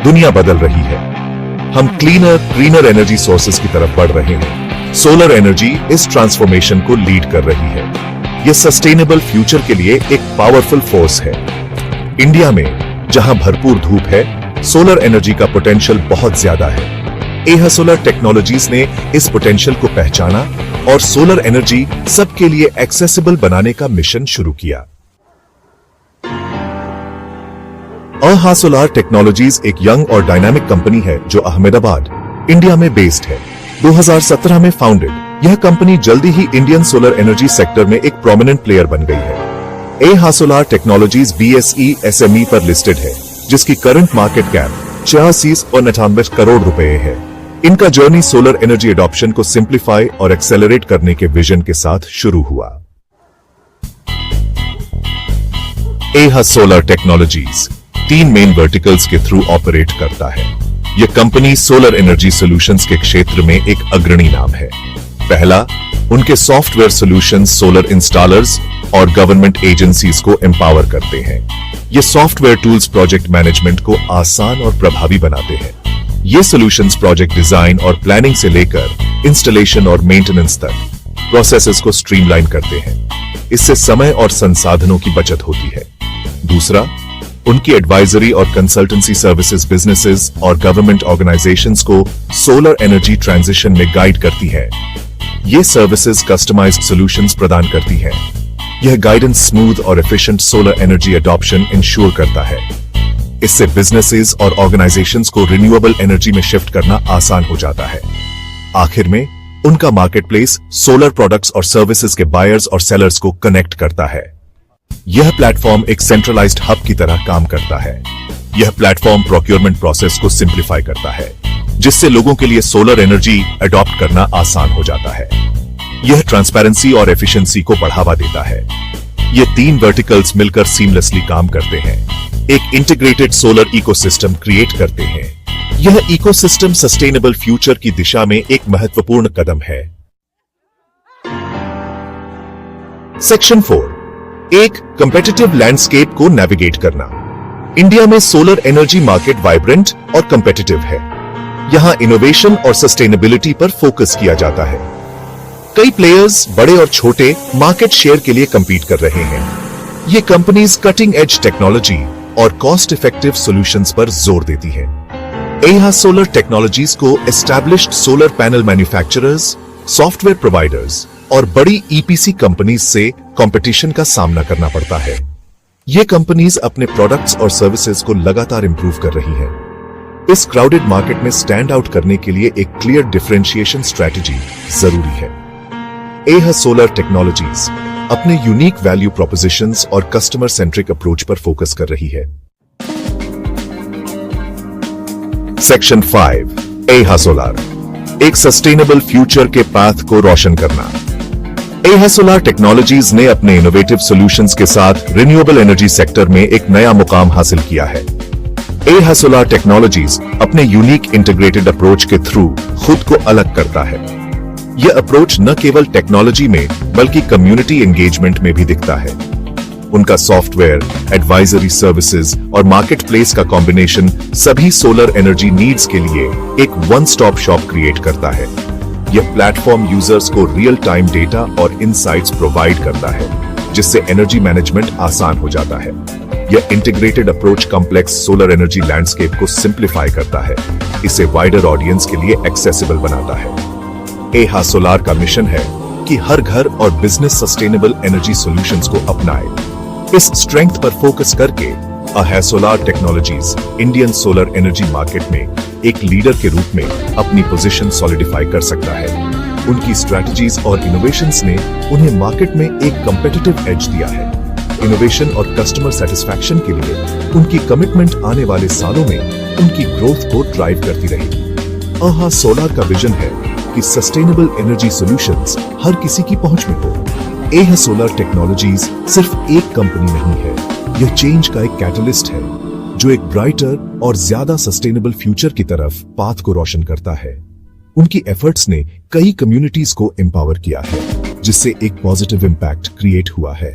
दुनिया बदल रही है। हम क्लीनर, ग्रीनर एनर्जी सोर्सेज की तरफ बढ़ रहे हैं। सोलर एनर्जी इस ट्रांसफॉर्मेशन को लीड कर रही है। यह सस्टेनेबल फ्यूचर के लिए एक पावरफुल फोर्स है। इंडिया में जहां भरपूर धूप है, सोलर एनर्जी का पोटेंशियल बहुत ज्यादा है। एहा सोलर टेक्नोलॉजीज ने इस पोटेंशियल को पहचाना और सोलर एनर्जी सबके लिए एक्सेसिबल बनाने का मिशन शुरू किया। एहा सोलर टेक्नोलॉजीज एक यंग और डायनामिक कंपनी है जो अहमदाबाद, इंडिया में बेस्ड है। 2017 में फाउंडेड, यह कंपनी जल्दी ही इंडियन सोलर एनर्जी सेक्टर में एक प्रोमिनेंट प्लेयर बन गई है। एहा सोलर टेक्नोलॉजीज BSE SME पर लिस्टेड है, जिसकी करंट मार्केट कैप 86.98 करोड़ रुपए है। इनका जर्नी सोलर एनर्जी एडॉप्शन को सिंप्लीफाई और एक्सेलरेट करने के विजन के साथ शुरू हुआ। एहा सोलर टेक्नोलॉजीज 3 मेन वर्टिकल्स के थ्रू ऑपरेट करता है। यह कंपनी सोलर एनर्जी सॉल्यूशंस के क्षेत्र में एक अग्रणी नाम है। पहला, उनके सॉफ्टवेयर सॉल्यूशंस सोलर इंस्टॉलर्स और गवर्नमेंट एजेंसीज को एम्पावर करते हैं। ये सॉफ्टवेयर टूल्स प्रोजेक्ट मैनेजमेंट को आसान और प्रभावी बनाते हैं। ये सॉल्यूशंस प्रोजेक्ट डिजाइन और प्लानिंग से लेकर इंस्टॉलेशन और मेंटेनेंस तक प्रोसेसेस को स्ट्रीमलाइन करते हैं। इससे समय और संसाधनों की बचत होती है। दूसरा, उनकी एडवाइजरी और कंसल्टेंसी सर्विसेज बिजनेसेस और गवर्नमेंट ऑर्गेनाइजेशंस को सोलर एनर्जी ट्रांजिशन में गाइड करती है। ये सर्विसेज कस्टमाइज्ड सॉल्यूशंस प्रदान करती हैं। यह गाइडेंस स्मूथ और efficient solar energy adoption ensure करता है। इससे बिजनेसेस और ऑर्गेनाइजेशंस को रिन्यूएबल एनर्जी में शिफ्ट करना आसान हो जाता है। आखिर में, उनका मार्केटप्लेस सोलर प्रोडक्ट्स और सर्विसेज के बायर्स और सेलर्स को कनेक्ट करता है। यह प्लेटफॉर्म एक सेंट्रलाइज्ड हब की तरह काम करता है। यह प्लेटफॉर्म प्रोक्योरमेंट प्रोसेस को सिंप्लीफाई करता है, जिससे लोगों के लिए सोलर एनर्जी अडॉप्ट करना आसान हो जाता है। यह ट्रांसपेरेंसी और एफिशिएंसी को बढ़ावा देता है। ये 3 वर्टिकल्स मिलकर सीमलेसली काम करते हैं, एक इंटीग्रेटेड सोलर इकोसिस्टम क्रिएट करते हैं। यह इकोसिस्टम सस्टेनेबल फ्यूचर की दिशा में एक महत्वपूर्ण कदम है। सेक्शन 4, एक कंपेटिटिव लैंडस्केप को नेविगेट करना। इंडिया में सोलर एनर्जी मार्केट वाइब्रेंट और कंपेटिटिव है। यहां इनोवेशन और सस्टेनेबिलिटी पर फोकस किया जाता है। कई प्लेयर्स बड़े और छोटे मार्केट शेयर के लिए कंपीट कर रहे हैं। ये कंपनीज कटिंग एज टेक्नोलॉजी और कॉस्ट इफेक्टिव सॉल्यूशंस पर जोर देती है। एहा सोलर टेक्नोलॉजीज को established solar panel manufacturers, software providers और बड़ी EPC कंपनीज से कंपटीशन का सामना करना पड़ता है। ये कंपनीज अपने प्रोडक्ट्स और सर्विसेज को लगातार इंप्रूव कर रही हैं। इस क्राउडेड मार्केट में स्टैंड आउट करने के लिए एक क्लियर डिफरेंशिएशन स्ट्रेटजी जरूरी है। एहा सोलर टेक्नोलॉजीज अपने यूनिक वैल्यू प्रोपोजिशंस और कस्टमर सेंट्रिक अप्रोच पर फोकस कर रही है। सेक्शन 5, एहा सोलर, एक सस्टेनेबल फ्यूचर के पाथ को रोशन करना। एहा सोलर टेक्नोलॉजीज ने अपने इनोवेटिव सॉल्यूशंस के साथ रिन्यूएबल एनर्जी सेक्टर में एक नया मुकाम हासिल किया है। एहा सोलर टेक्नोलॉजीज अपने यूनिक इंटीग्रेटेड अप्रोच के थ्रू खुद को अलग करता है। यह अप्रोच न केवल टेक्नोलॉजी में बल्कि कम्युनिटी एंगेजमेंट में भी दिखता है। उनका सॉफ्टवेयर, एडवाइजरी सर्विसेज और मार्केटप्लेस का कॉम्बिनेशन सभी सोलर एनर्जी नीड्स के लिए एक वन स्टॉप शॉप क्रिएट करता है। यह प्लेटफॉर्म यूजर्स को रियल टाइम डेटा और इनसाइट्स प्रोवाइड करता है, जिससे एनर्जी मैनेजमेंट आसान हो जाता है। यह integrated approach complex solar energy landscape को सिंप्लीफाई करता है, इसे वाइडर ऑडियंस के लिए एक्सेसिबल बनाता है। एहा सोलर का मिशन है कि हर घर और बिजनेस सस्टेनेबल एनर्जी सॉल्यूशंस को अपनाए। इस स्ट्रेंथ पर फोकस करके एहा solar technologies Indian solar energy market में एक लीडर के रूप में अपनी पोजीशन सॉलिडिफाई कर सकता है। उनकी स्ट्रेटजीज और इनोवेशंस ने उन्हें मार्केट में एक कंपेटिटिव एज दिया है। इनोवेशन और कस्टमर सेटिस्फैक्शन के लिए उनकी कमिटमेंट आने वाले सालों में उनकी ग्रोथ को ड्राइव करती रहेगी। एहा सोलर का विजन है कि सस्टेनेबल एनर्जी सॉल्यूशंस हर किसी की पहुंच में हो। एहा सोलर टेक्नोलॉजीज सिर्फ एक कंपनी नहीं है, यह चेंज का एक कैटलिस्ट है जो एक ब्राइटर और ज्यादा सस्टेनेबल फ्यूचर की तरफ पाथ को रोशन करता है। उनकी एफर्ट्स ने कई कम्युनिटीज को एम्पावर किया है, जिससे एक पॉजिटिव इंपैक्ट क्रिएट हुआ है।